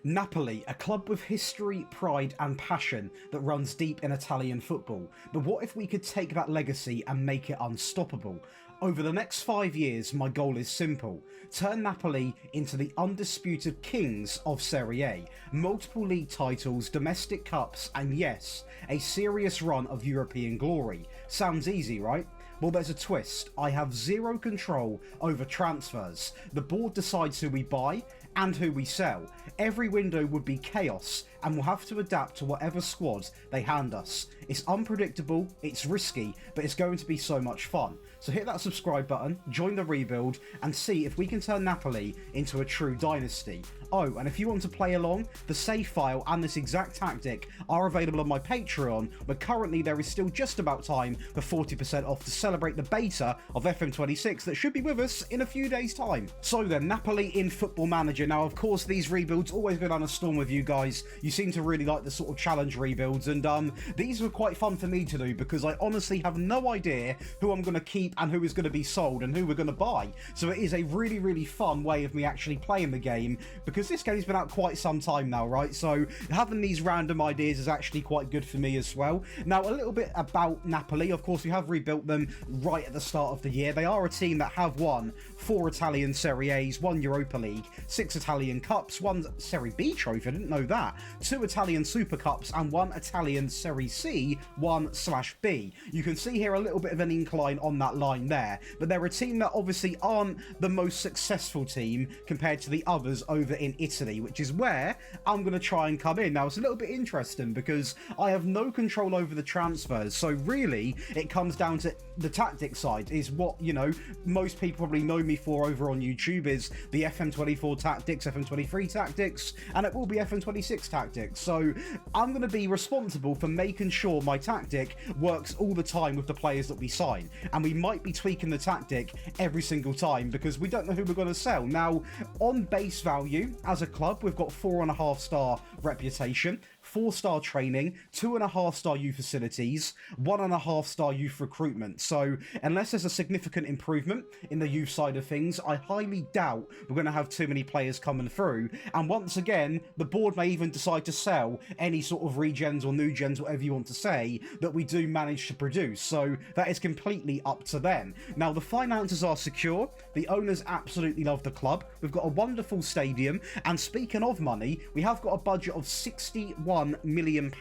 Napoli, a club with history, pride and passion that runs deep in Italian football. But what if we could take that legacy and make it unstoppable? Over the next 5 years, my goal is simple. Turn Napoli into the undisputed kings of Serie A, multiple league titles, domestic cups, and yes, a serious run of European glory. Sounds easy, right? Well, there's a twist. I have zero control over transfers. The board decides who we buy and who we sell. Every window would be chaos and we'll have to adapt to whatever squad they hand us. It's unpredictable, it's risky, but it's going to be so much fun. So hit that subscribe button, join the rebuild, and see if we can turn Napoli into a true dynasty. Oh, and if you want to play along, the save file and this exact tactic are available on my Patreon, but currently there is still just about time for 40% off to celebrate the beta of FM26 that should be with us in a few days' time. So then, Napoli in Football Manager. Now, of course, these rebuilds always go down a storm with you guys. You seem to really like the sort of challenge rebuilds, and these were quite fun for me to do because I honestly have no idea who I'm going to keep and who is going to be sold and who we're going to buy. So it is a really, really fun way of me actually playing the game because this game's been out quite some time now, right? So having these random ideas is actually quite good for me as well. Now, a little bit about Napoli. Of course, we have rebuilt them right at the start of the year. They are a team that have won 4 Italian Serie A's, 1 Europa League, 6 Italian Cups, 1 Serie B trophy, I didn't know that, 2 Italian Super Cups, and 1 Italian Serie C 1/B. You can see here a little bit of an incline on that line there, but they're a team that obviously aren't the most successful team compared to the others over in Italy, which is where I'm going to try and come in. Now, it's a little bit interesting because I have no control over the transfers, so really it comes down to the tactic side is what, you know, most people probably know me for over on YouTube is the FM24 tactics, FM23 tactics, and it will be FM26 tactics. So I'm going to be responsible for making sure my tactic works all the time with the players that we sign, and we might be tweaking the tactic every single time because we don't know who we're going to sell. Now, on base value, as a club, we've got 4.5-star reputation, 4-star training, 2.5-star youth facilities, 1.5-star youth recruitment. So unless there's a significant improvement in the youth side of things, I highly doubt we're going to have too many players coming through. And once again, the board may even decide to sell any sort of regens or new gens, whatever you want to say, that we do manage to produce. So that is completely up to them. Now, the finances are secure. The owners absolutely love the club. We've got a wonderful stadium. And speaking of money, we have got a budget of £61 million.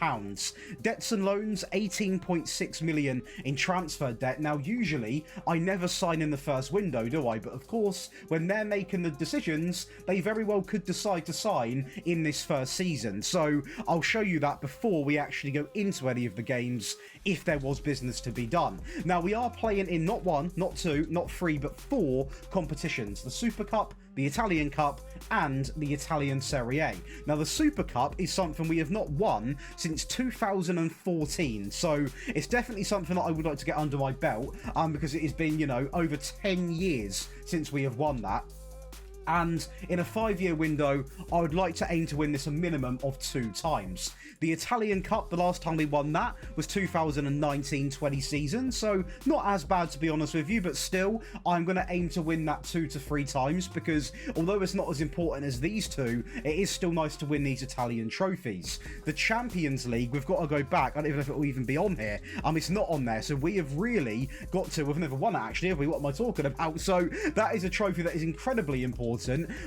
Debts and loans, 18.6 million in transfer debt. Now, usually I never sign in the first window, do I? But of course, when they're making the decisions, they very well could decide to sign in this first season. So I'll show you that before we actually go into any of the games, if there was business to be done. Now, we are playing in not 1, not 2, not 3, but 4 competitions: the Super Cup, the Italian Cup, and the Italian Serie A. Now, the Super Cup is something we have not won since 2014, so it's definitely something that I would like to get under my belt, because it has been, you know, over 10 years since we have won that. And in a 5-year window, I would like to aim to win this a minimum of 2 times. The Italian Cup, the last time we won that was 2019-20 season, so not as bad to be honest with you, but still, I'm going to aim to win that 2 to 3 times because although it's not as important as these two, it is still nice to win these Italian trophies. The Champions League, we've got to go back. I don't even know if it will even be on here. It's not on there, so we have really got to, we've never won it actually, have we? What am I talking about? So that is a trophy that is incredibly important.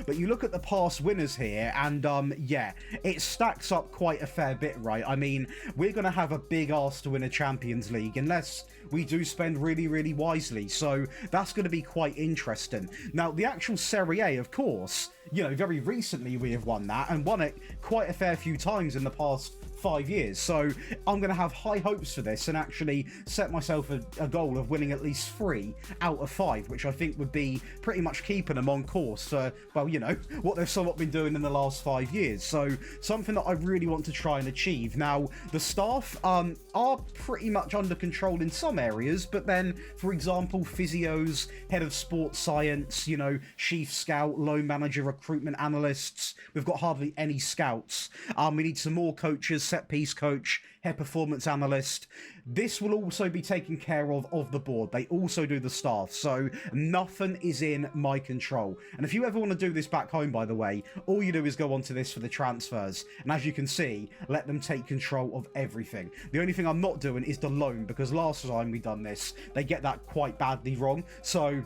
But you look at the past winners here, and yeah, it stacks up quite a fair bit, right? I mean, we're going to have a big ask to win a Champions League unless we do spend really, really wisely. So that's going to be quite interesting. Now, the actual Serie A, of course, you know, very recently we have won that and won it quite a fair few times in the past 5 years. So I'm going to have high hopes for this and actually set myself a goal of winning at least 3 out of 5, which I think would be pretty much keeping them on course for, well, you know, what they've somewhat been doing in the last 5 years. So something that I really want to try and achieve. Now, the staff are pretty much under control in some areas, but then, for example, physios, head of sports science, you know, chief scout, loan manager, recruitment analysts, we've got hardly any scouts. We need some more coaches, set piece coach, head performance analyst. This will also be taken care of the board. They also do the staff, so nothing is in my control. And if you ever want to do this back home, by the way, all you do is go onto this for the transfers, and as you can see, let them take control of everything. The only thing I'm not doing is the loan, because last time we done this, they get that quite badly wrong. So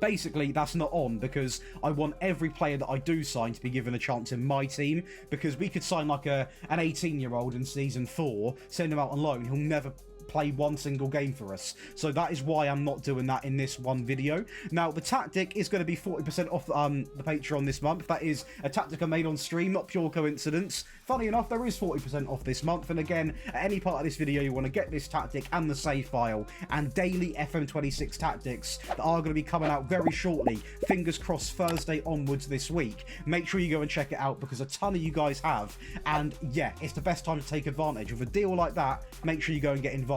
basically, that's not on, because I want every player that I do sign to be given a chance in my team, because we could sign like an 18-year-old in season 4, send him out on loan, he'll never play one single game for us. So that is why I'm not doing that in this one video. Now, the tactic is going to be 40% off the Patreon this month. That is a tactic I made on stream, not pure coincidence. Funny enough, there is 40% off this month, and again, at any part of this video you want to get this tactic and the save file and daily FM26 tactics that are going to be coming out very shortly, fingers crossed Thursday onwards this week, make sure you go and check it out, because a ton of you guys have, and yeah, it's the best time to take advantage. With a deal like that, make sure you go and get involved.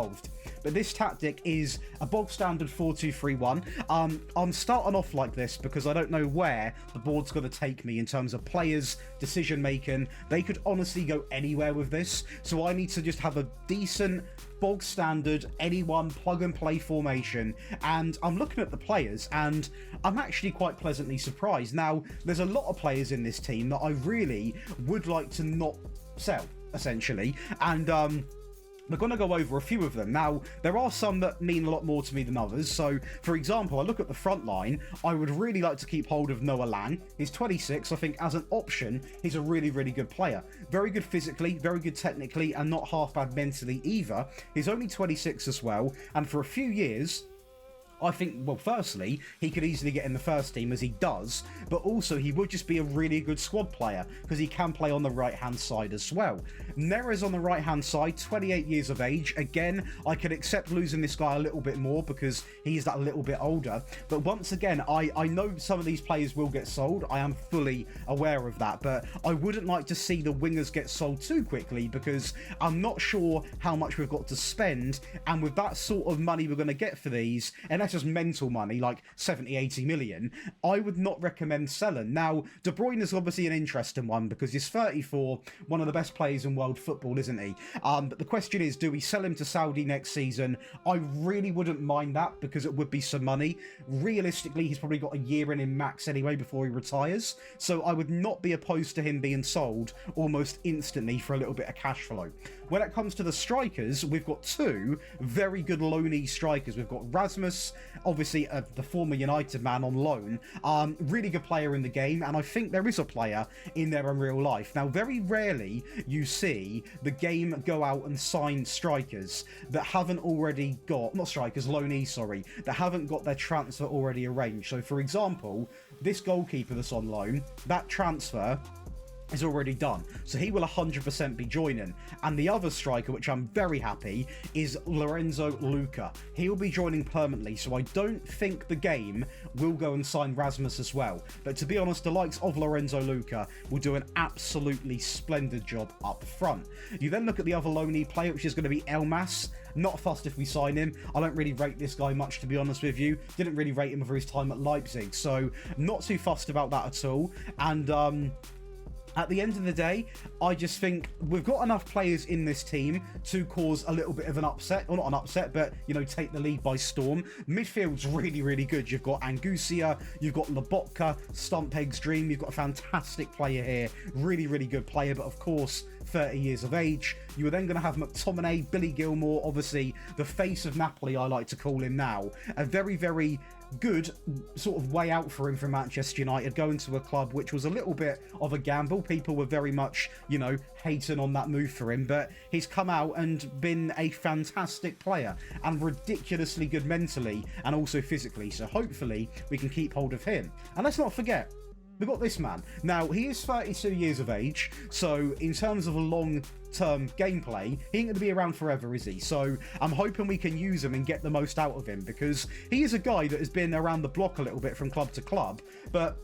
But this tactic is a bog standard 4-2-3-1. I'm starting off like this because I don't know where the board's going to take me in terms of players, decision making. They could honestly go anywhere with this, so I need to just have a decent bog standard anyone plug and play formation. And I'm looking at the players and I'm actually quite pleasantly surprised. Now, there's a lot of players in this team that I really would like to not sell, essentially, and we're going to go over a few of them. Now, there are some that mean a lot more to me than others. So, for example, I look at the front line. I would really like to keep hold of Noah Lang. He's 26. I think as an option, he's a really, really good player. Very good physically, very good technically, and not half bad mentally either. He's only 26 as well. And for a few years, I think, well, firstly, he could easily get in the first team, as he does, but also he would just be a really good squad player, because he can play on the right-hand side as well. Neres on the right-hand side, 28 years of age. Again, I could accept losing this guy a little bit more, because he's that little bit older, but once again, I know some of these players will get sold. I am fully aware of that, but I wouldn't like to see the wingers get sold too quickly, because I'm not sure how much we've got to spend, and with that sort of money we're going to get for these, and that's just mental money, like 70-80 million, I would not recommend selling. Now, De Bruyne is obviously an interesting one, because he's 34, one of the best players in world football, isn't he? But the question is, do we sell him to Saudi next season? I really wouldn't mind that, because it would be some money. Realistically, he's probably got a year in him max anyway before he retires, so I would not be opposed to him being sold almost instantly for a little bit of cash flow. When it comes to the strikers, we've got two very good loanee strikers. We've got Rasmus, obviously the former United man on loan, really good player in the game, and I think there is a player in there in real life. Now, very rarely you see the game go out and sign strikers that haven't already got, not strikers, loanees, sorry, that haven't got their transfer already arranged. So, for example, this goalkeeper that's on loan, that transfer is already done, so he will 100% be joining. And the other striker, which I'm very happy, is Lorenzo Luca. He'll be joining permanently, so I don't think the game will go and sign Rasmus as well. But to be honest, the likes of Lorenzo Luca will do an absolutely splendid job up front. You then look at the other loanee player, which is going to be Elmas. Not fussed if we sign him. I don't really rate this guy much, to be honest with you. Didn't really rate him for his time at Leipzig, so not too fussed about that at all. And at the end of the day, I just think we've got enough players in this team to cause a little bit of an upset, or not an upset, but, you know, take the lead by storm. Midfield's really, really good. You've got Angusia, you've got Lobotka, Stumpeg's Dream. You've got a fantastic player here. Really, really good player, but of course, 30 years of age. You are then going to have McTominay, Billy Gilmore, obviously the face of Napoli, I like to call him now. A very, very good sort of way out for him from Manchester United, going to a club which was a little bit of a gamble. People were very much, you know, hating on that move for him, but he's come out and been a fantastic player and ridiculously good mentally and also physically, so hopefully we can keep hold of him. And let's not forget, we've got this man. Now, he is 32 years of age, so in terms of a long-term gameplay, he ain't going to be around forever, is he? So I'm hoping we can use him and get the most out of him, because he is a guy that has been around the block a little bit from club to club, but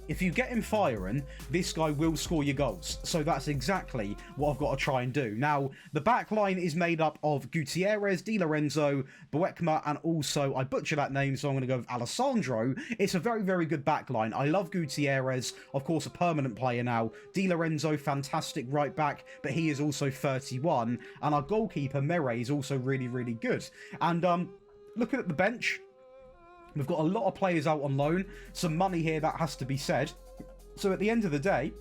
if you get him firing, this guy will score your goals. So that's exactly what I've got to try and do. Now, the back line is made up of Gutierrez, Di Lorenzo, Boekma, and also, I butcher that name, so I'm going to go with Alessandro. It's a very, very good back line. I love Gutierrez, of course, a permanent player now. Di Lorenzo, fantastic right back, but he is also 31. And our goalkeeper, Mere, is also really, really good. And looking at the bench, we've got a lot of players out on loan, some money here, that has to be said. So at the end of the day,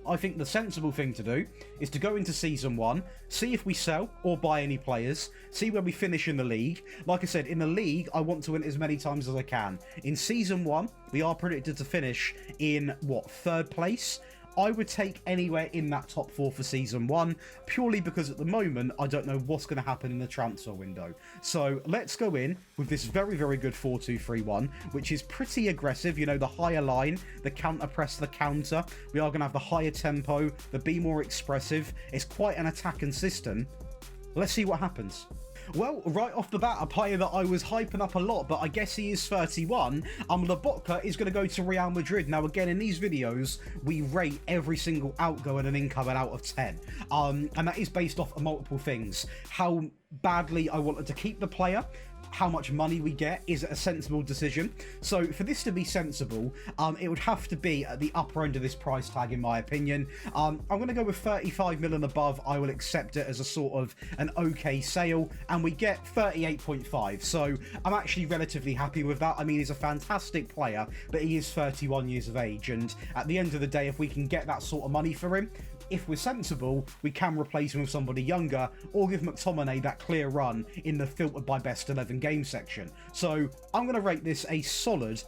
I think the sensible thing to do is to go into Season 1, see if we sell or buy any players, see where we finish in the league. Like I said, in the league, I want to win as many times as I can. In Season 1, we are predicted to finish in, what, 3rd place? I would take anywhere in that top 4 for Season 1, purely because at the moment, I don't know what's going to happen in the transfer window. So let's go in with this very, very good 4-2-3-1, which is pretty aggressive. You know, the higher line, the counter press, the counter. We are going to have the higher tempo, the be more expressive. It's quite an attacking system. Let's see what happens. Well, right off the bat, a player that I was hyping up a lot, but I guess he is 31. Lobotka is going to go to Real Madrid. Now, again, in these videos, we rate every single outgoing and incoming out of 10. And that is based off of multiple things. How badly I wanted to keep the player, how much money we get, is it a sensible decision? So for this to be sensible, it would have to be at the upper end of this price tag, in my opinion. I'm going to go with 35 million above. I will accept it as a sort of an okay sale, and we get 38.5. So I'm actually relatively happy with that. I mean, he's a fantastic player, but he is 31 years of age, and at the end of the day, if we can get that sort of money for him, if we're sensible, we can replace him with somebody younger, or give McTominay that clear run in the filtered by best 11 game section. So I'm going to rate this a solid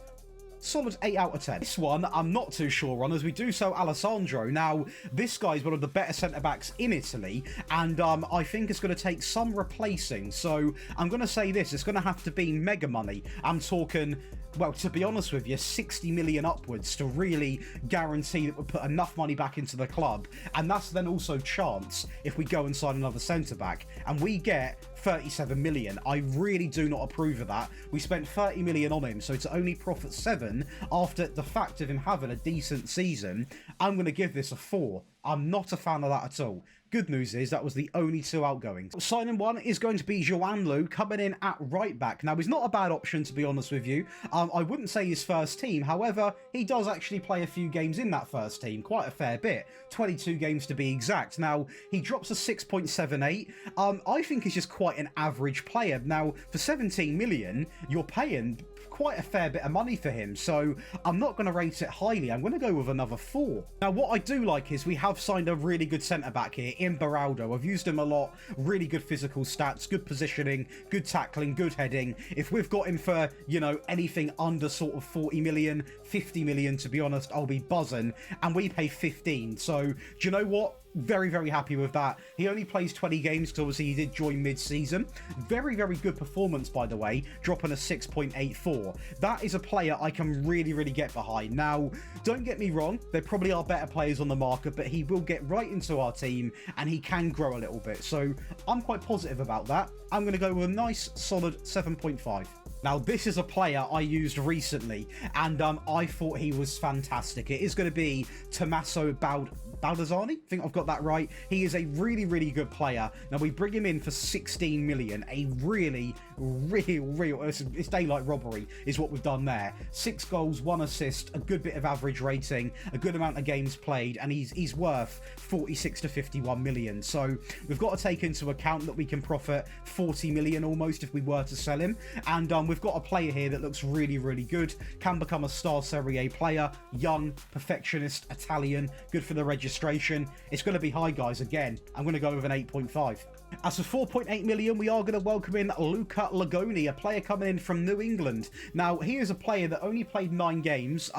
8 out of 10. This one, I'm not too sure on, as we do sell Alessandro. Now, this guy's one of the better centre-backs in Italy, and I think it's going to take some replacing. So I'm going to say this, it's going to have to be mega money. I'm talking, well, to be honest with you, 60 million upwards to really guarantee that we'll put enough money back into the club. And that's then also chance if we go and sign another centre-back. And we get 37 million. I really do not approve of that. We spent 30 million on him, so to only profit 7 after the fact of him having a decent season, I'm going to give this a 4. I'm not a fan of that at all. Good news is that was the only 2 outgoings. Signing 1 is going to be João Lu, coming in at right back. Now, he's not a bad option, to be honest with you. I wouldn't say his first team. However, he does actually play a few games in that first team, quite a fair bit. 22 games to be exact. Now, he drops a 6.78. I think he's just quite an average player. Now, for 17 million, you're paying quite a fair bit of money for him, so I'm not going to rate it highly. I'm going to go with another 4. Now, what I do like is we have signed a really good centre-back here in Beraldo. I've used him a lot. Really good physical stats, good positioning, good tackling, good heading. If we've got him for, you know, anything under sort of 40 million, 50 million, to be honest, I'll be buzzing, and we pay 15. So, do you know what? Very, very happy with that. He only plays 20 games because obviously he did join mid-season. Very, very good performance, by the way, dropping a 6.84. That is a player I can really, really get behind. Now, don't get me wrong, there probably are better players on the market, but he will get right into our team and he can grow a little bit. So I'm quite positive about that. I'm going to go with a nice, solid 7.5. Now, this is a player I used recently, and I thought he was fantastic. It is going to be Tommaso Baldassani. I think I've got that right. He is a really, really good player. Now, we bring him in for 16 million. A really, it's daylight robbery is what we've done there. 6 goals, 1 assist, a good bit of average rating, a good amount of games played, and he's worth 46 to 51 million. So we've got to take into account that we can profit 40 million almost if we were to sell him. And we've got a player here that looks really, really good. Can become a star Serie A player. Young, perfectionist, Italian, good for the registration. It's going to be high, guys. Again, I'm going to go with an 8.5. As for 4.8 million, we are going to welcome in Luca Lagoni, a player coming in from New England. Now, he is a player that only played 9 games,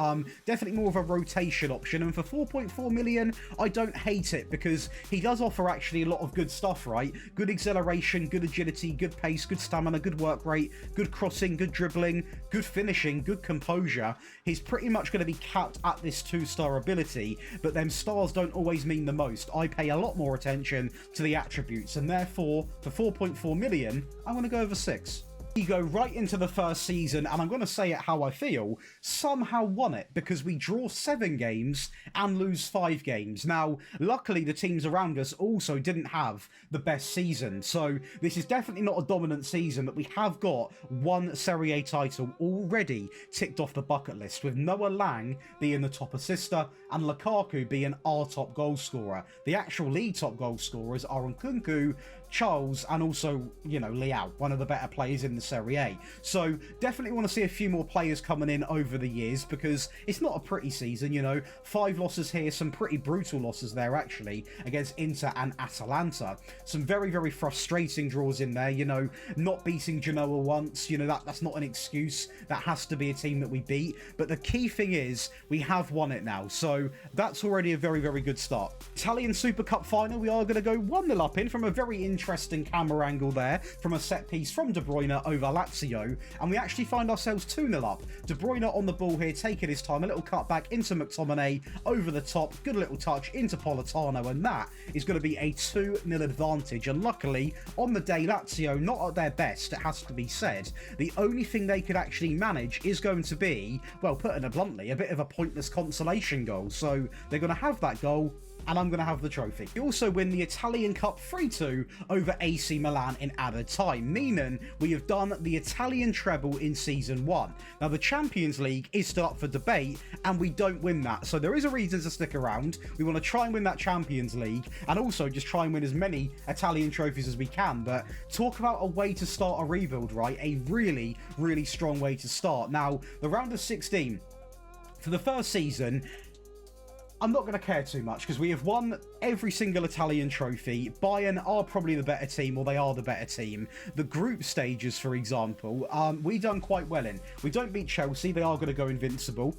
definitely more of a rotation option, and for 4.4 million, I don't hate it, because he does offer actually a lot of good stuff, right? Good acceleration, good agility, good pace, good stamina, good work rate, good crossing, good dribbling, good finishing, good composure. He's pretty much going to be capped at this 2-star ability, but them stars don't always mean the most. I pay a lot more attention to the attributes, and therefore, for 4.4 million, I'm going to go over 6. You go right into the first season, and I'm going to say it how I feel, somehow won it because we draw 7 games and lose 5 games. Now, luckily, the teams around us also didn't have the best season, so this is definitely not a dominant season, but we have got 1 Serie A title already ticked off the bucket list, with Noah Lang being the top assister and Lukaku being our top goal scorer. The actual league top goal scorers are Nkunku, Charles, and also, you know, Leao, one of the better players in the Serie A. So definitely want to see a few more players coming in over the years, because it's not a pretty season, you know. 5 losses here, some pretty brutal losses there actually, against Inter and Atalanta. Some very, very frustrating draws in there, you know, not beating Genoa once, you know, that's not an excuse. That has to be a team that we beat. But the key thing is, we have won it now, so that's already a very, very good start. Italian Super Cup final, we are going to go 1-0 up in from a very interesting camera angle there, from a set piece from De Bruyne over Lazio, and we actually find ourselves 2-0 up. De Bruyne on the ball here, taking his time, a little cut back into McTominay, over the top, good little touch into Politano, and that is going to be a 2-0 advantage. And luckily, on the day, Lazio not at their best, it has to be said. The only thing they could actually manage is going to be, well, putting it bluntly, a bit of a pointless consolation goal. So they're going to have that goal, and I'm going to have the trophy. We also win the Italian Cup 3-2 over AC Milan in added time, meaning we have done the Italian treble in Season 1. Now, the Champions League is still up for debate, and we don't win that, so there is a reason to stick around. We want to try and win that Champions League, and also just try and win as many Italian trophies as we can. But talk about a way to start a rebuild, right? A really, really strong way to start. Now, the round of 16, for the first season, I'm not going to care too much because we have won every single Italian trophy. Bayern are probably the better team, or they are the better team. The group stages, for example, we done quite well in. We don't beat Chelsea, they are going to go invincible.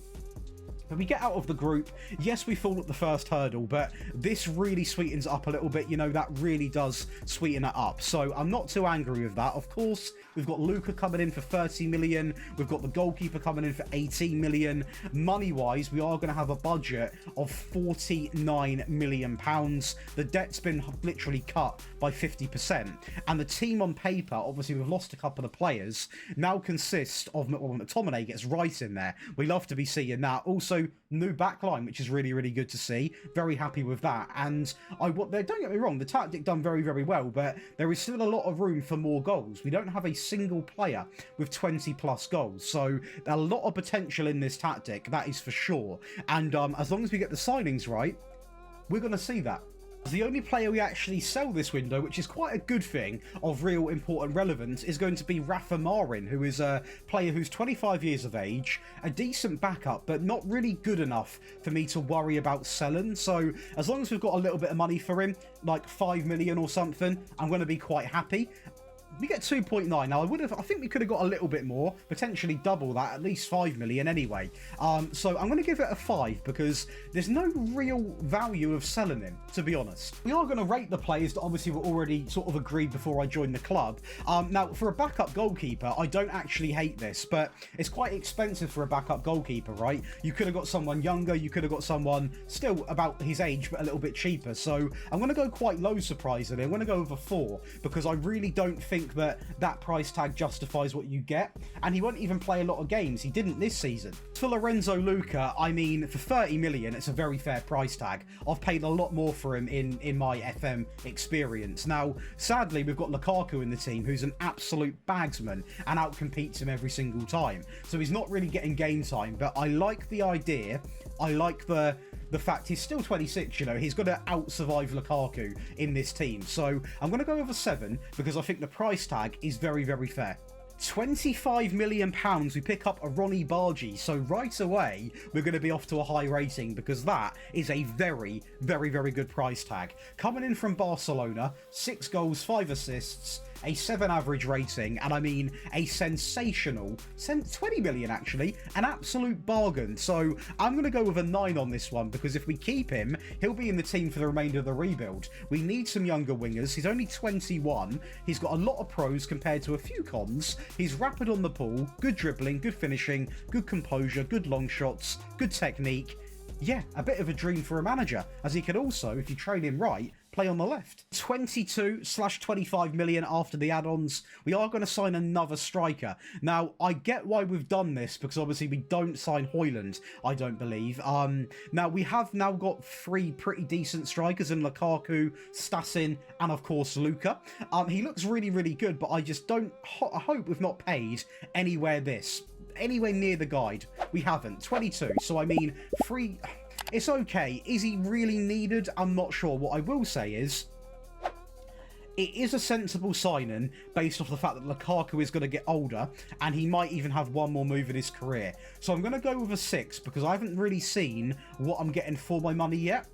But we get out of the group. Yes, we fall at the first hurdle, but this really sweetens up a little bit. You know, that really does sweeten it up. So I'm not too angry with that. Of course, we've got Luka coming in for 30 million. We've got the goalkeeper coming in for 18 million. Money-wise, we are going to have a budget of 49 million pounds. The debt's been literally cut by 50%. And the team on paper, obviously we've lost a couple of players, now consists of, well, McTominay gets right in there. We love to be seeing that. Also, new backline, which is really, really good to see. Very happy with that. And don't get me wrong, the tactic done very, very well, but there is still a lot of room for more goals. We don't have a single player with 20 plus goals, so a lot of potential in this tactic, that is for sure. And as long as we get the signings right, we're going to see that. The only player we actually sell this window, which is quite a good thing of real important relevance, is going to be Rafa Marin, who is a player who's 25 years of age, a decent backup, but not really good enough for me to worry about selling. So as long as we've got a little bit of money for him, like 5 million or something, I'm going to be quite happy. We get 2.9. Now, I think we could have got a little bit more, potentially double that, at least 5 million anyway. So I'm going to give it a 5 because there's no real value of selling him, to be honest. We are going to rate the players that obviously were already sort of agreed before I joined the club. Now, for a backup goalkeeper, I don't actually hate this, but it's quite expensive for a backup goalkeeper, right? You could have got someone younger, you could have got someone still about his age, but a little bit cheaper. So I'm going to go quite low, surprisingly. I'm going to go with a 4 because I really don't think that price tag justifies what you get, and he won't even play a lot of games. He didn't this season. For Lorenzo Luca, I mean, for 30 million, it's a very fair price tag. I've paid a lot more for him in my FM experience. Now, sadly, we've got Lukaku in the team, who's an absolute bagsman and outcompetes him every single time. So he's not really getting game time, but I like the idea. I like the fact he's still 26, you know, he's got to out-survive Lukaku in this team. So I'm going to go with a 7 because I think the price tag is very, very fair. £25 million, we pick up a Ronnie Bargi, so right away we're going to be off to a high rating because that is a very, very, very good price tag. Coming in from Barcelona, 6 goals, 5 assists, a 7 average rating, and I mean a sensational 20 million actually, an absolute bargain. So I'm going to go with a 9 on this one because if we keep him, he'll be in the team for the remainder of the rebuild. We need some younger wingers. He's only 21. He's got a lot of pros compared to a few cons. He's rapid on the ball, good dribbling, good finishing, good composure, good long shots, good technique. yeah, a bit of a dream for a manager, as he could also, if you train him right, play on the left. 22/25 million after the add-ons. We are going to sign another striker. Now, I get why we've done this, because obviously we don't sign Højlund, I don't believe. Now, we have now got 3 pretty decent strikers in Lukaku, Stasin, and of course Luka. He looks really, really good, but I just don't... I hope we've not paid anywhere near the guide. We haven't. 22. So, I mean, 3... It's okay. Is he really needed? I'm not sure. What I will say is, it is a sensible signing based off the fact that Lukaku is going to get older and he might even have one more move in his career. So I'm going to go with a 6 because I haven't really seen what I'm getting for my money yet.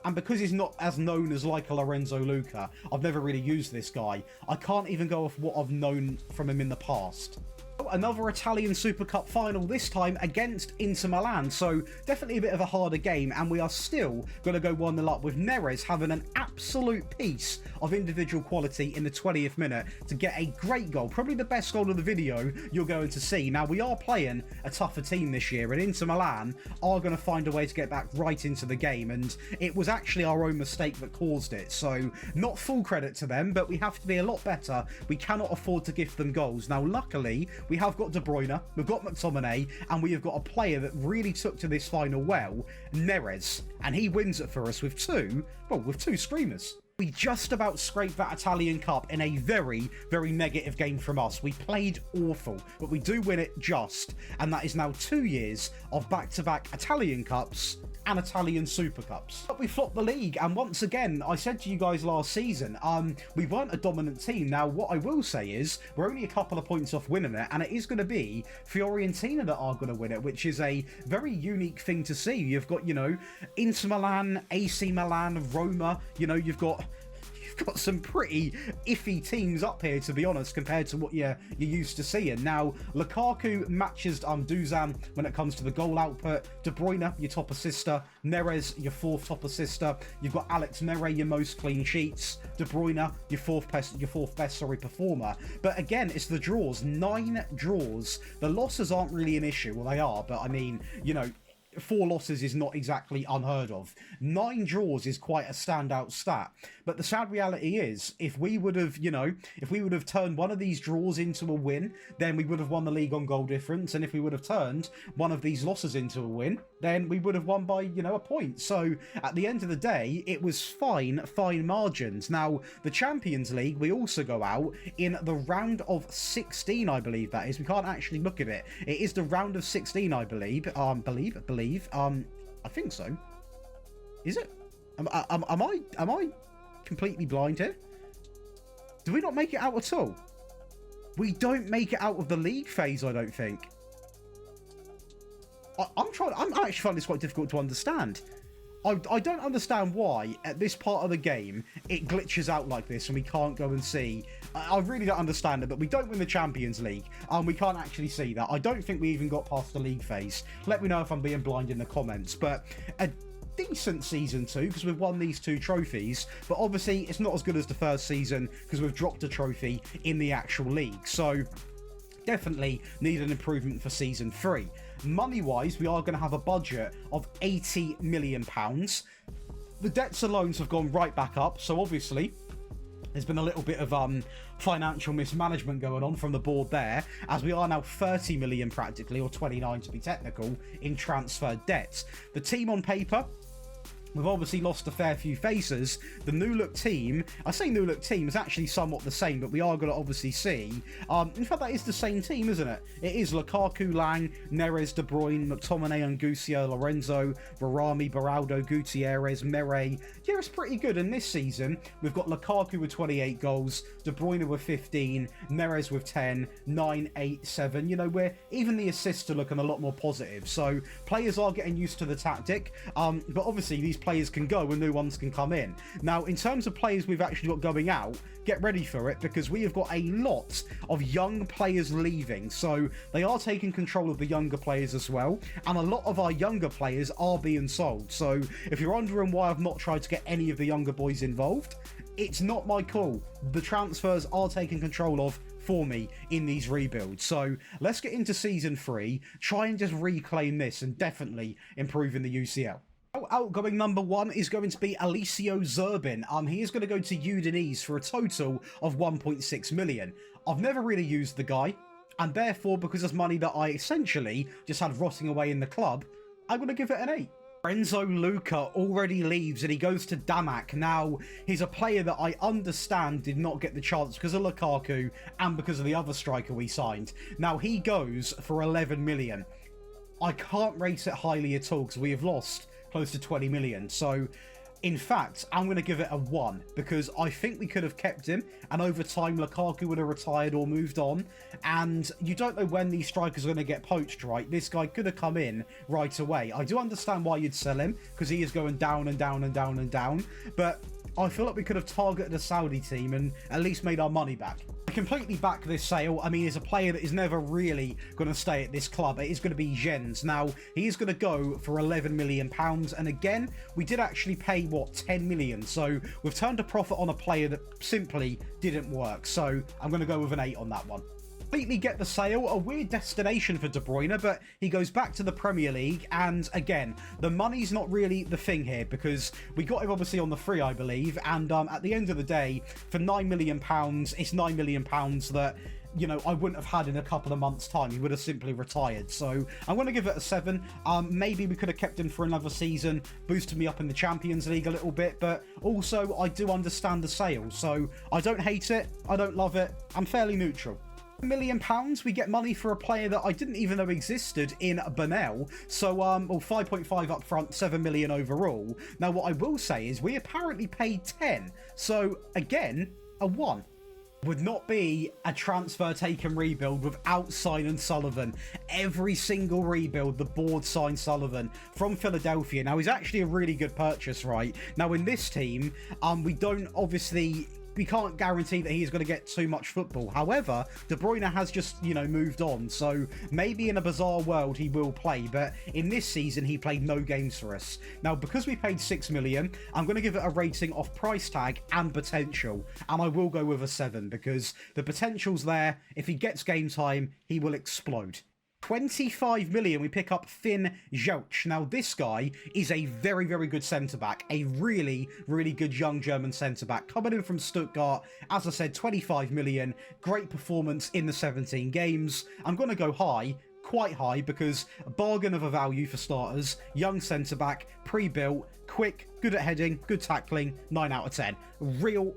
And because he's not as known as like a Lorenzo Luca, I've never really used this guy. I can't even go off what I've known from him in the past. Another Italian Super Cup final, this time against Inter Milan, so definitely a bit of a harder game, and we are still going to go 1-0 up with Neres having an absolute piece of individual quality in the 20th minute to get a great goal, probably the best goal of the video you're going to see. Now, we are playing a tougher team this year, and Inter Milan are going to find a way to get back right into the game, and it was actually our own mistake that caused it, so not full credit to them, but we have to be a lot better. We cannot afford to give them goals. Now, luckily, we have got De Bruyne, we've got McTominay, and we have got a player that really took to this final well, Neres, and he wins it for us with two screamers. We just about scraped that Italian Cup in a very, very negative game from us. We played awful, but we do win it just, and that is now 2 years of back-to-back Italian Cups and Italian Super Cups. But we flopped the league, and once again, I said to you guys last season, we weren't a dominant team. Now, what I will say is, we're only a couple of points off winning it, and it is going to be Fiorentina that are going to win it, which is a very unique thing to see. You've got, you know, Inter Milan, AC Milan, Roma, you know, you've got some pretty iffy teams up here, to be honest, compared to what you're used to seeing. Now, Lukaku matches Dusan when it comes to the goal output. De Bruyne, your top assister. Neres, your 4th top assister. You've got Alex Mere, your most clean sheets. De Bruyne, your fourth best performer. But again, it's the draws. 9 draws. The losses aren't really an issue. Well, they are, but I mean, you know, 4 losses is not exactly unheard of. 9 draws is quite a standout stat. But the sad reality is, if we would have turned one of these draws into a win, then we would have won the league on goal difference. And if we would have turned one of these losses into a win, then we would have won by, you know, a point. So at the end of the day, it was fine margins. Now, the Champions League, we also go out in the round of 16, I believe that is. We can't actually look at it. It is the round of 16, I believe. I think so. Is it? Am I completely blind here? Do we not make it out at all? We don't make it out of the league phase, I don't think. I'm actually finding this quite difficult to understand. I don't understand why, at this part of the game, it glitches out like this and we can't go and see. I really don't understand it, but we don't win the Champions League. We can't actually see that. I don't think we even got past the league phase. Let me know if I'm being blind in the comments. But a decent season 2, because we've won these 2 trophies. But obviously, it's not as good as the first season, because we've dropped a trophy in the actual league. So, definitely need an improvement for season 3. Money-wise, we are going to have a budget of £80 million. The debts and loans have gone right back up, so obviously there's been a little bit of financial mismanagement going on from the board there, as we are now 30 million practically, or 29 to be technical, in transfer debts. The team on paper, we've obviously lost a fair few faces. The new look team, I say new look team, is actually somewhat the same, but we are going to obviously see. In fact, that is the same team, isn't it? It is Lukaku, Lang, Neres, De Bruyne, McTominay, Angusio, Lorenzo, Varami, Beraldo, Gutierrez, Mere. Yeah, it's pretty good. And this season, we've got Lukaku with 28 goals, De Bruyne with 15, Neres with 10, 9, 8, 7. You know, where even the assists are looking a lot more positive. So players are getting used to the tactic. But obviously, these players can go and new ones can come in. Now, in terms of players we've actually got going out, get ready for it, because we have got a lot of young players leaving. So they are taking control of the younger players as well, and a lot of our younger players are being sold. So if you're wondering why I've not tried to get any of the younger boys involved, it's not my call. The transfers are taken control of for me in these rebuilds. So let's get into season 3, try and just reclaim this and definitely improve in the UCL. Outgoing number 1 is going to be Alessio Zerbin. He is going to go to Udinese for a total of 1.6 million. I've never really used the guy, and therefore, because it's money that I essentially just had rotting away in the club, I'm going to give it an 8. Renzo Luca already leaves and he goes to Damac. Now, he's a player that I understand did not get the chance because of Lukaku and because of the other striker we signed. Now, he goes for 11 million. I can't rate it highly at all because we have lost close to 20 million. So, in fact, I'm going to give it a 1 because I think we could have kept him, and over time Lukaku would have retired or moved on, and you don't know when these strikers are going to get poached, right? This guy could have come in right away. I do understand why you'd sell him because he is going down and down and down and down, but I feel like we could have targeted a Saudi team and at least made our money back. I completely back this sale. I mean, he's a player that is never really going to stay at this club. It is going to be Jens. Now, he is going to go for £11 million. And again, we did actually pay, what, 10 million. So we've turned a profit on a player that simply didn't work. So I'm going to go with an 8 on that one. Completely get the sale. A weird destination for De Bruyne, but he goes back to the Premier League, and again, the money's not really the thing here because we got him obviously on the free, I believe, and at the end of the day, for £9 million, it's £9 million that, you know, I wouldn't have had in a couple of months' time. He would have simply retired. So I'm going to give it a 7. Maybe we could have kept him for another season, boosted me up in the Champions League a little bit, but also I do understand the sale. So I don't hate it. I don't love it. I'm fairly neutral. £1 million, we get money for a player that I didn't even know existed in Burnell. So, well, 5.5 up front, 7 million overall. Now, what I will say is we apparently paid 10. So, again, a 1. Would not be a transfer taken rebuild without signing Sullivan. Every single rebuild, the board signed Sullivan from Philadelphia. Now, he's actually a really good purchase, right? Now, in this team, we can't guarantee that he's going to get too much football. However, De Bruyne has just, you know, moved on. So maybe in a bizarre world he will play. But in this season, he played no games for us. Now, because we paid 6 million, I'm going to give it a rating of price tag and potential. And I will go with a 7 because the potential's there. If he gets game time, he will explode. 25 million, we pick up Finn Jauch. Now, this guy is a very, very good centre-back. A really, really good young German centre-back. Coming in from Stuttgart, as I said, 25 million. Great performance in the 17 games. I'm going to go high, quite high, because a bargain of a value for starters. Young centre-back, pre-built, quick, good at heading, good tackling, 9 out of 10. Real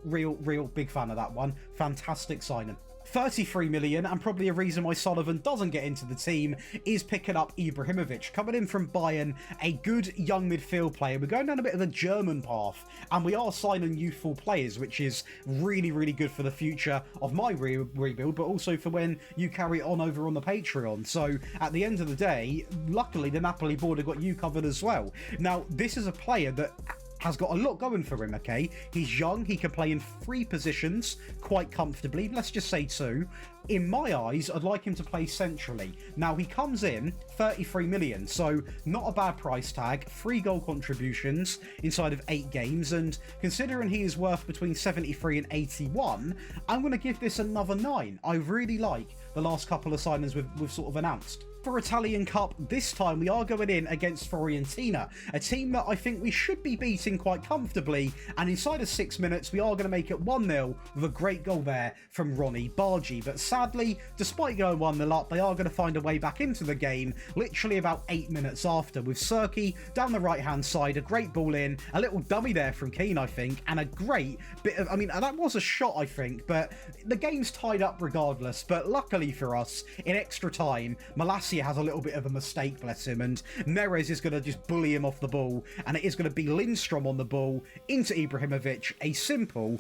big fan of that one. Fantastic signing. 33 million, and probably a reason why Sullivan doesn't get into the team, is picking up Ibrahimovic. Coming in from Bayern, a good young midfield player. We're going down a bit of a German path, and we are signing youthful players, which is really, really good for the future of my rebuild, but also for when you carry it on over on the Patreon. So, at the end of the day, luckily the Napoli board have got you covered as well. Now, this is a player that has got a lot going for him, okay? He's young, he can play in 3 positions quite comfortably, let's just say 2. In my eyes, I'd like him to play centrally. Now, he comes in 33 million, so not a bad price tag, 3 goal contributions inside of 8 games, and considering he is worth between 73 and 81, I'm going to give this another 9. I really like the last couple of signings we've sort of announced. For Italian Cup, this time we are going in against Fiorentina, a team that I think we should be beating quite comfortably, and inside of 6 minutes we are going to make it 1-0 with a great goal there from Ronnie Bargi. But sadly, despite going 1-0 up, they are going to find a way back into the game literally about 8 minutes after, with Serki down the right hand side, a great ball in, a little dummy there from Keane I think, and a great bit of, I mean, that was a shot I think, but the game's tied up regardless. But luckily for us, in extra time, Malacia has a little bit of a mistake, bless him, and Neres is going to just bully him off the ball, and it is going to be Lindstrom on the ball into Ibrahimovic. A simple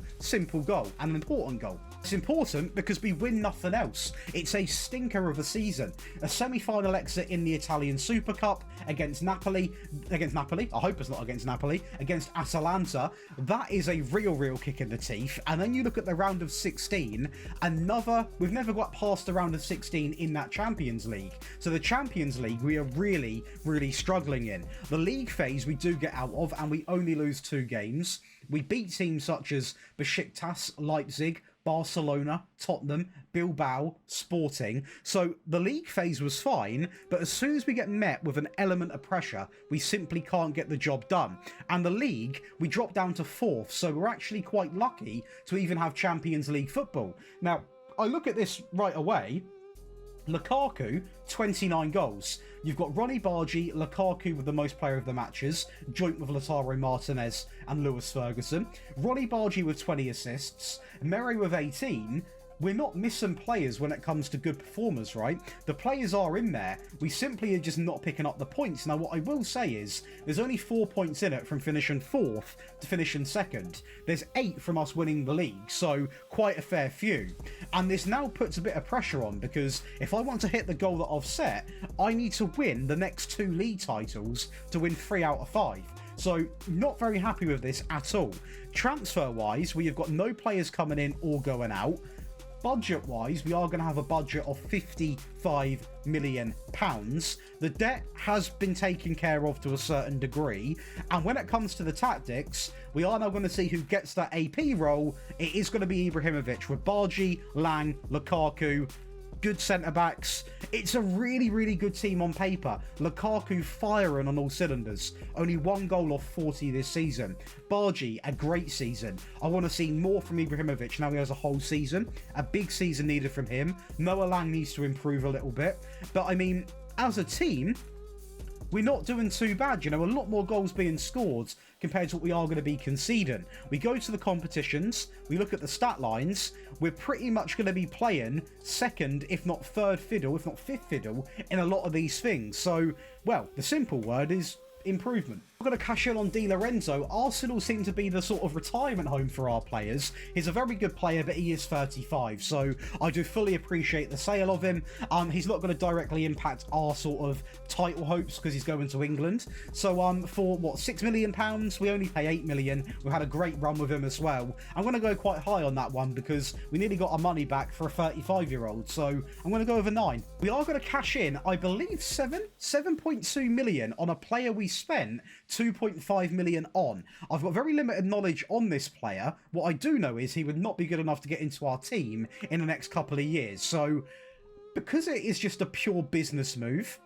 goal, and an important goal. It's important because we win nothing else. It's a stinker of a season. A semi-final exit in the Italian Super Cup against Napoli, I hope it's not against Napoli, against Atalanta. That is a real kick in the teeth. And then you look at the round of 16, we've never got past the round of 16 in that Champions League. So the Champions League, we are really struggling in. The league phase we do get out of, and we only lose 2 games. We beat teams such as Besiktas, Leipzig, Barcelona, Tottenham, Bilbao, Sporting. So the league phase was fine, but as soon as we get met with an element of pressure, we simply can't get the job done. And the league, we drop down to 4th, so we're actually quite lucky to even have Champions League football. Now, I look at this right away. Lukaku, 29 goals. You've got Ronnie Bargi, Lukaku with the most player of the matches, joint with Lautaro Martinez and Lewis Ferguson. Ronnie Bargi with 20 assists, Mere with 18. We're not missing players when it comes to good performers, right? The players are in there. We simply are just not picking up the points. Now, what I will say is there's only 4 points in it from finishing 4th to finishing 2nd. There's 8 from us winning the league, so quite a fair few. And this now puts a bit of pressure on, because if I want to hit the goal that I've set, I need to win the next 2 league titles to win 3 out of 5. So not very happy with this at all. Transfer-wise, we have got no players coming in or going out. Budget-wise, we are going to have a budget of £55 million. The debt has been taken care of to a certain degree, and when it comes to the tactics, we are now going to see who gets that AP role. It is going to be Ibrahimovic with Bargi, Lang, Lukaku, good centre-backs. It's a really good team on paper. Lukaku firing on all cylinders. Only 1 goal off 40 this season. Bargi, a great season. I want to see more from Ibrahimovic now he has a whole season. A big season needed from him. Noah Lang needs to improve a little bit. But, I mean, as a team, we're not doing too bad. You know, a lot more goals being scored compared to what we are going to be conceding. We go to the competitions, we look at the stat lines, we're pretty much going to be playing 2nd, if not 3rd fiddle, if not 5th fiddle, in a lot of these things. So, well, the simple word is improvement. We're going to cash in on Di Lorenzo. Arsenal seem to be the sort of retirement home for our players. He's a very good player, but he is 35, so I do fully appreciate the sale of him. He's not going to directly impact our sort of title hopes because he's going to England. So for what, £6 million, we only pay £8 million. We've had a great run with him as well. I'm going to go quite high on that one because we nearly got our money back for a 35-year-old, so I'm going to go over 9. We are going to cash in, I believe, 7.2 million on a player we spent 2.5 million on. I've got very limited knowledge on this player. What I do know is he would not be good enough to get into our team in the next couple of years. So, because it is just a pure business move,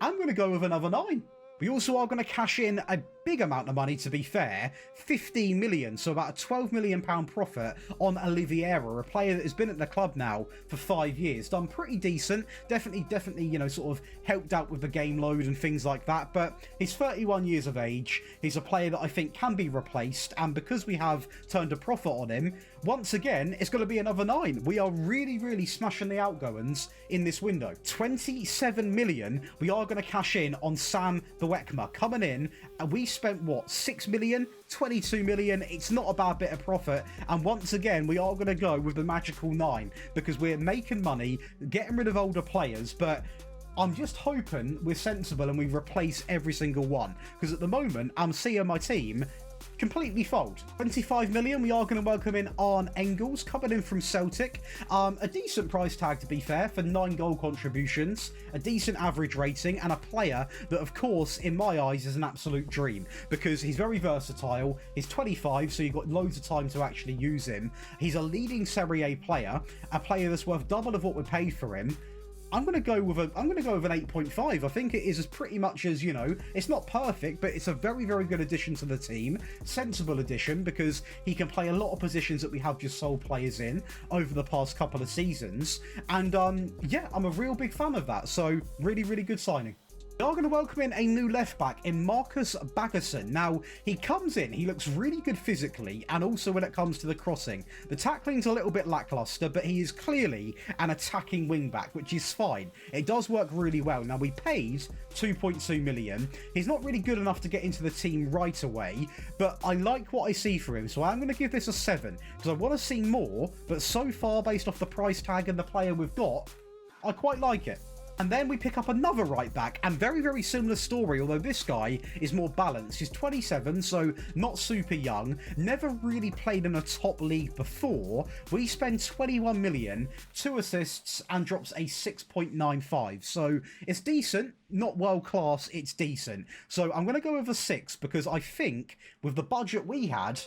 I'm going to go with another 9. We also are going to cash in a big amount of money, to be fair, 15 million, so about a £12 million profit on Oliveira, a player that has been at the club now for 5 years, done pretty decent, definitely, you know, sort of helped out with the game load and things like that, but he's 31 years of age, he's a player that I think can be replaced, and because we have turned a profit on him, once again, it's going to be another 9. We are really smashing the outgoings in this window. 27 million, we are going to cash in on Sam the Wekma, coming in, and we spent, what, 6 million? 22 million. It's not a bad bit of profit, and once again, we are going to go with the magical 9, because we're making money, getting rid of older players, but I'm just hoping we're sensible and we replace every single one, because at the moment, I'm seeing my team completely fold. 25 million, we are going to welcome in Arne Engels, coming in from Celtic. A decent price tag, to be fair, for 9 goal contributions, a decent average rating, and a player that, of course, in my eyes, is an absolute dream, because he's very versatile, he's 25, so you've got loads of time to actually use him. He's a leading Serie A player that's worth double of what we paid for him. I'm going to go with an 8.5. I think it is as pretty much as, you know, it's not perfect, but it's a very good addition to the team. Sensible addition, because he can play a lot of positions that we have just sold players in over the past couple of seasons. And yeah, I'm a real big fan of that. So really good signing. We are going to welcome in a new left back in Marcus Baggerson. Now, he comes in, he looks really good physically, and also when it comes to the crossing. The tackling's a little bit lackluster, but he is clearly an attacking wing back, which is fine. It does work really well. Now, we paid 2.2 million. He's not really good enough to get into the team right away, but I like what I see for him, so I'm going to give this a 7, because I want to see more, but so far, based off the price tag and the player we've got, I quite like it. And then we pick up another right back, and very similar story, although this guy is more balanced. He's 27, so not super young, never really played in a top league before. We spend 21 million, 2 assists, and drops a 6.95. So it's decent, not world class, it's decent. So I'm going to go with a 6, because I think with the budget we had,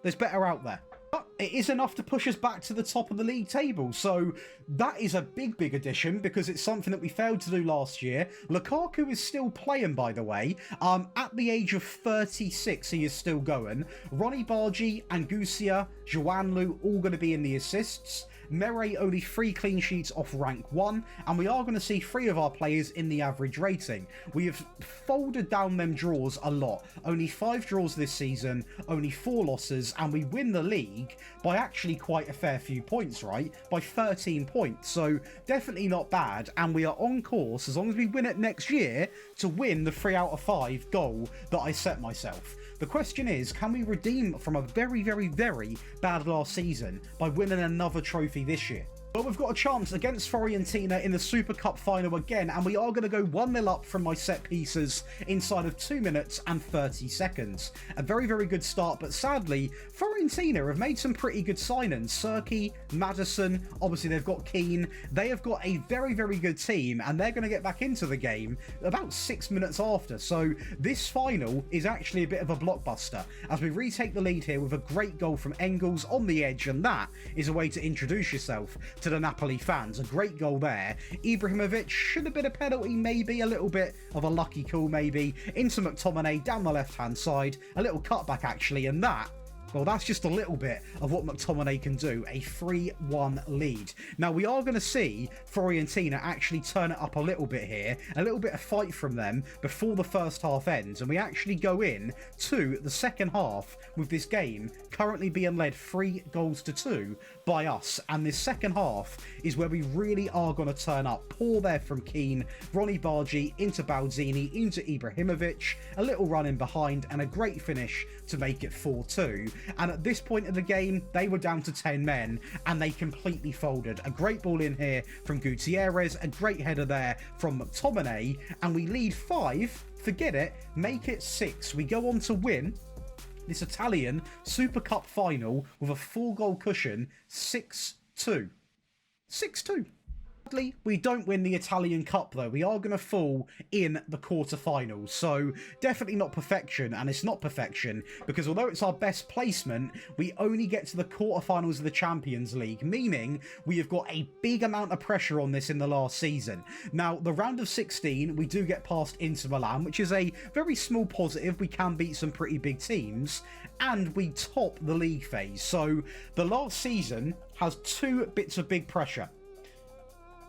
there's better out there. But it is enough to push us back to the top of the league table, so that is a big addition, because it's something that we failed to do last year. Lukaku is still playing, by the way. At the age of 36, he is still going. Ronnie Bargi and Gucia, Joanlu, all going to be in the assists. Mere only 3 clean sheets off rank 1, and we are going to see 3 of our players in the average rating. We have folded down them draws a lot. Only 5 draws this season, only 4 losses, and we win the league by actually quite a fair few points, right? By 13 points, so definitely not bad, and we are on course, as long as we win it next year, to win the 3 out of 5 goal that I set myself. The question is, can we redeem from a very bad last season by winning another trophy this year? But we've got a chance against Fiorentina in the Super Cup final again, and we are going to go 1-0 up from my set pieces inside of 2 minutes and 30 seconds. A very good start, but sadly, Fiorentina have made some pretty good signings. Serki, Madison, obviously they've got Keane. They have got a very good team, and they're going to get back into the game about 6 minutes after. So this final is actually a bit of a blockbuster, as we retake the lead here with a great goal from Engels on the edge, and that is a way to introduce yourself to the Napoli fans. A great goal there. Ibrahimovic should have been a penalty, maybe a little bit of a lucky call, maybe into McTominay down the left hand side, a little cutback actually, and that, well, that's just a little bit of what McTominay can do. A 3-1 lead. Now, we are going to see Fiorentina actually turn it up a little bit here. A little bit of fight from them before the first half ends. And we actually go in to the second half with this game currently being led 3-2 by us. And this second half is where we really are going to turn up. Poor there from Keane. Ronnie Bargi into Balzini, into Ibrahimovic. A little run in behind and a great finish to make it 4-2. And at this point of the game, they were down to 10 men, and they completely folded. A great ball in here from Gutierrez, a great header there from McTominay, and we lead 5, forget it, make it 6. We go on to win this Italian Super Cup final with a 4-goal cushion, 6-2. 6-2. Sadly, we don't win the Italian Cup though. We are going to fall in the quarterfinals, so definitely not perfection, and it's not perfection because although it's our best placement, we only get to the quarterfinals of the Champions League, meaning we have got a big amount of pressure on this in the last season. Now, the round of 16, we do get past Inter Milan, which is a very small positive. We can beat some pretty big teams, and we top the league phase. So the last season has 2 bits of big pressure.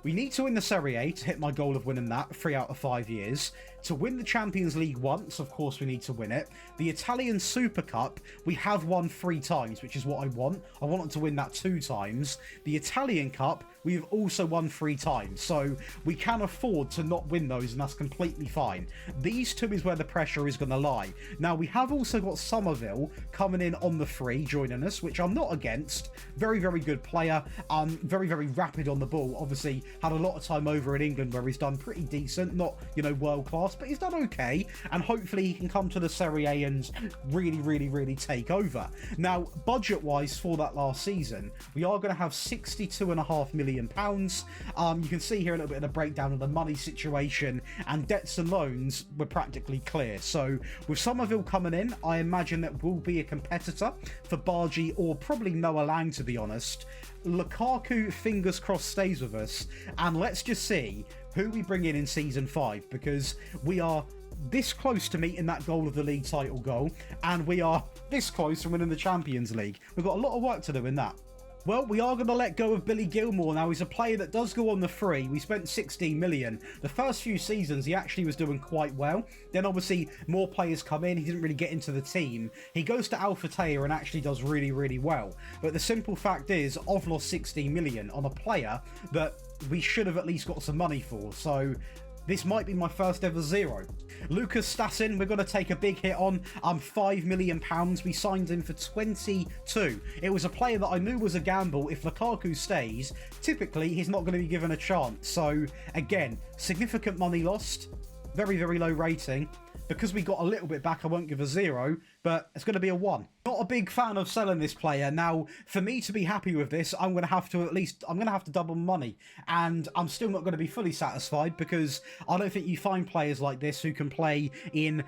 We need to win the Serie A to hit my goal of winning that 3 out of 5 years. To win the Champions League once, of course, we need to win it. The Italian Super Cup, we have won 3 times, which is what I want. I want to win that 2 times. The Italian Cup, we've also won 3 times, so we can afford to not win those, and that's completely fine. These 2 is where the pressure is going to lie. Now, we have also got Somerville coming in on the free, joining us, which I'm not against. Very good player. Very rapid on the ball. Obviously, had a lot of time over in England where he's done pretty decent. Not, world class, but he's done okay, and hopefully he can come to the Serie A and really take over. Now, budget-wise for that last season, we are going to have £62.5 million. You can see here a little bit of the breakdown of the money situation, and debts and loans were practically clear. So with Somerville coming in, I imagine that will be a competitor for Bargi or probably Noah Lang, to be honest. Lukaku, fingers crossed, stays with us, and let's just see who we bring in season 5, because we are this close to meeting that goal of the league title goal, and we are this close to winning the Champions League. We've got a lot of work to do in that. Well, we are going to let go of Billy Gilmore now. He's a player that does go on the free. We spent 16 million. The first few seasons, he actually was doing quite well. Then obviously more players come in. He didn't really get into the team. He goes to Alphatea and actually does really, really well. But the simple fact is, I've lost 16 million on a player that we should have at least got some money for. So this might be my first ever zero. Lucas Stassin, we're going to take a big hit on. £5 million. We signed him for 22. It was a player that I knew was a gamble. If Lukaku stays, typically he's not going to be given a chance. So again, significant money lost. Very, very low rating. Because we got a little bit back, I won't give a 0, but it's going to be a 1. Not a big fan of selling this player. Now, for me to be happy with this, I'm going to have to double money. And I'm still not going to be fully satisfied because I don't think you find players like this who can play in,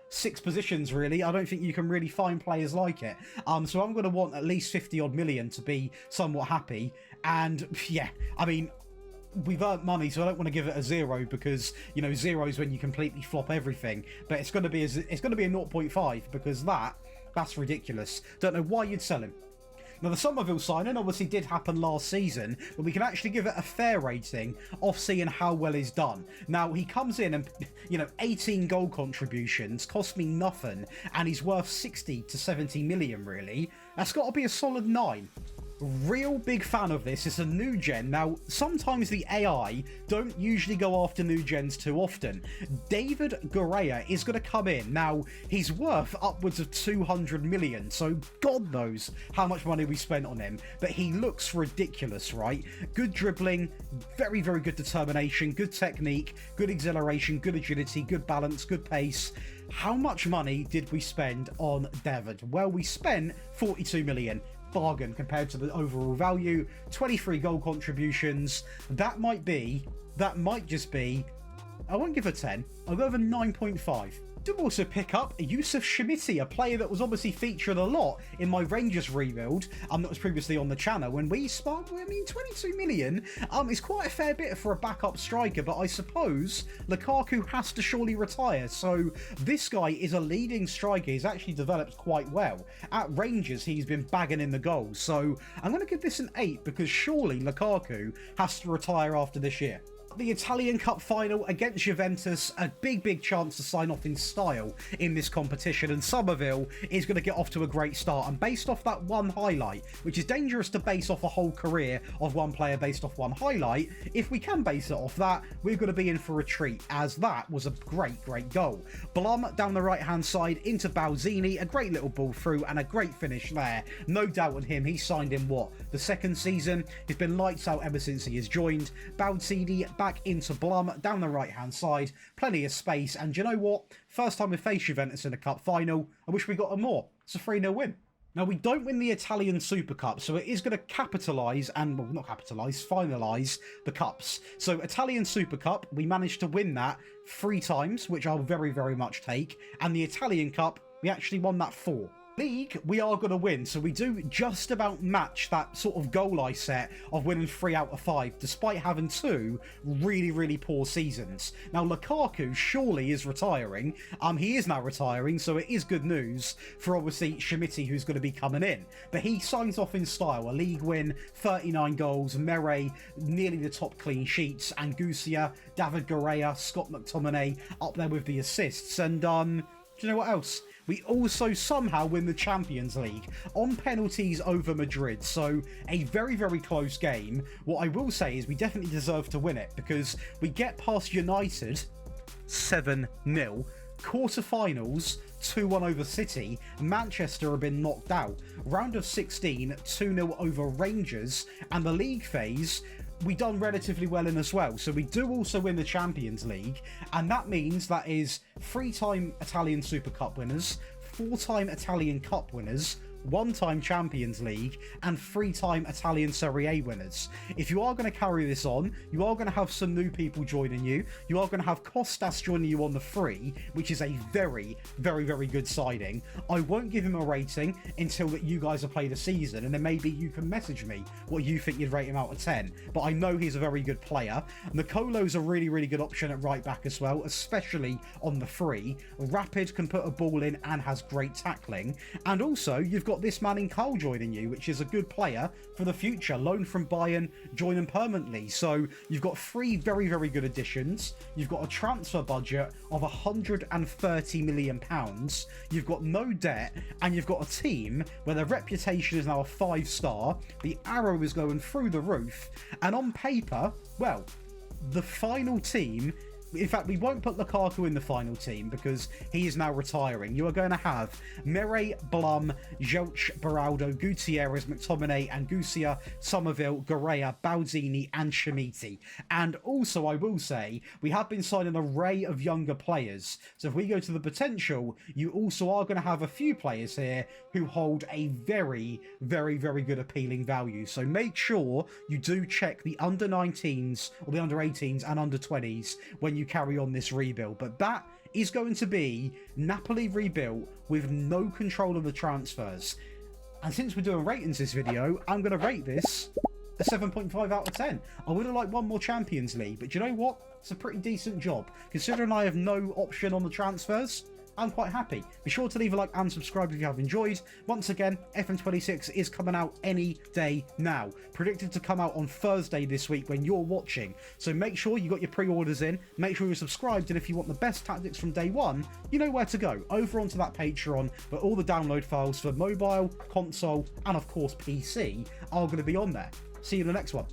6 positions, really. I don't think you can really find players like it. So I'm going to want at least 50 odd million to be somewhat happy. And yeah, I mean, we've earned money, so I don't want to give it a 0 because, 0 is when you completely flop everything. But it's going to be a 0.5 because that's ridiculous. Don't know why you'd sell him. Now, the Somerville signing obviously did happen last season, but we can actually give it a fair rating off seeing how well he's done. Now, he comes in and, 18 goal contributions, cost me nothing, and he's worth 60 to 70 million, really. That's got to be a solid 9. Real big fan of this. It's a new gen. Now, sometimes the AI don't usually go after new gens too often. David Gurrea is going to come in. Now, he's worth upwards of 200 million, so God knows how much money we spent on him, but he looks ridiculous, right? Good dribbling, very, very good determination, good technique, good acceleration, good agility, good balance, good pace. How much money did we spend on David? Well, we spent 42 million. Bargain compared to the overall value. 23 goal contributions. That might just be, I won't give a 10, I'll go over 9.5. Do also pick up Yusuf Shemiti, a player that was obviously featured a lot in my Rangers rebuild that was previously on the channel. When we spun, 22 million is quite a fair bit for a backup striker, but I suppose Lukaku has to surely retire. So this guy is a leading striker. He's actually developed quite well. At Rangers, he's been bagging in the goals. So I'm going to give this an 8 because surely Lukaku has to retire after this year. The Italian Cup final against Juventus, a big chance to sign off in style in this competition, and Somerville is going to get off to a great start. And based off that one highlight, which is dangerous to base off a whole career of one player based off one highlight, if we can base it off that, we're going to be in for a treat, as that was a great goal. Blum down the right hand side into Balzini, a great little ball through and a great finish there. No doubt on him. He signed in the second season. He's been lights out ever since he has joined. Balzini back into Blum down the right hand side, plenty of space, and you know what, first time we face Juventus in a cup final. I wish we got a more. It's a 3-0 win. Now, we don't win the Italian Super Cup, so it is going to capitalise and, well, not capitalise, finalise the cups. So Italian Super Cup, we managed to win that 3 times, which I'll very much take, and the Italian Cup, we actually won that 4. League, we are going to win, so we do just about match that sort of goal I set of winning 3 out of 5, despite having 2 really poor seasons. Now, Lukaku surely is retiring. He is now retiring, so it is good news for obviously Shemiti, who's going to be coming in. But he signs off in style, a league win, 39 goals, Mere, nearly the top clean sheets, and Gucia, David Gurrea, Scott McTominay up there with the assists. And, do you know what else? We also somehow win the Champions League on penalties over Madrid. So a very close game. What I will say is we definitely deserve to win it because we get past United 7-0. Quarterfinals 2-1 over City. Manchester have been knocked out. Round of 16 2-0 over Rangers. And the league phase, we done relatively well in as well. So we do also win the Champions League, and that means that is 3-time Italian Super Cup winners, 4-time Italian Cup winners, 1-time Champions League, and 3-time Italian Serie A winners. If you are going to carry this on, you are going to have some new people joining you. You are going to have Kostas joining you on the free, which is a very good signing. I won't give him a rating until that you guys have played a season, and then maybe you can message me what you think you'd rate him out of 10. But I know he's a very good player. Nicolo's a really good option at right back as well, especially on the free. Rapid can put a ball in and has great tackling. And also, you've got got this man in Cole joining you, which is a good player for the future. Loan from Bayern, join him permanently. So you've got 3 very, very good additions. You've got a transfer budget of £130 million. You've got no debt, and you've got a team where their reputation is now a 5-star. The arrow is going through the roof, and on paper, well, the final team. In fact, we won't put Lukaku in the final team because he is now retiring. You are going to have Mere, Blum, Jelch, Beraldo, Gutierrez, McTominay, Angucia, Somerville, Garea, Baldini, and Shamiti. And also, I will say, we have been signing an array of younger players. So if we go to the potential, you also are going to have a few players here who hold a very, very, very good appealing value. So make sure you do check the under-19s or the under-18s and under-20s when you carry on this rebuild. But that is going to be Napoli rebuilt with no control of the transfers. And since we're doing ratings this video, I'm going to rate this a 7.5 out of 10. I would have liked one more Champions League, but you know what? It's a pretty decent job. Considering I have no option on the transfers, I'm quite happy. Be sure to leave a like and subscribe if you have enjoyed. Once again, FM26 is coming out any day now. Predicted to come out on Thursday this week when you're watching. So make sure you got your pre-orders in, make sure you're subscribed, and if you want the best tactics from day one, you know where to go. Over onto that Patreon, where all the download files for mobile, console, and of course PC are going to be on there. See you in the next one.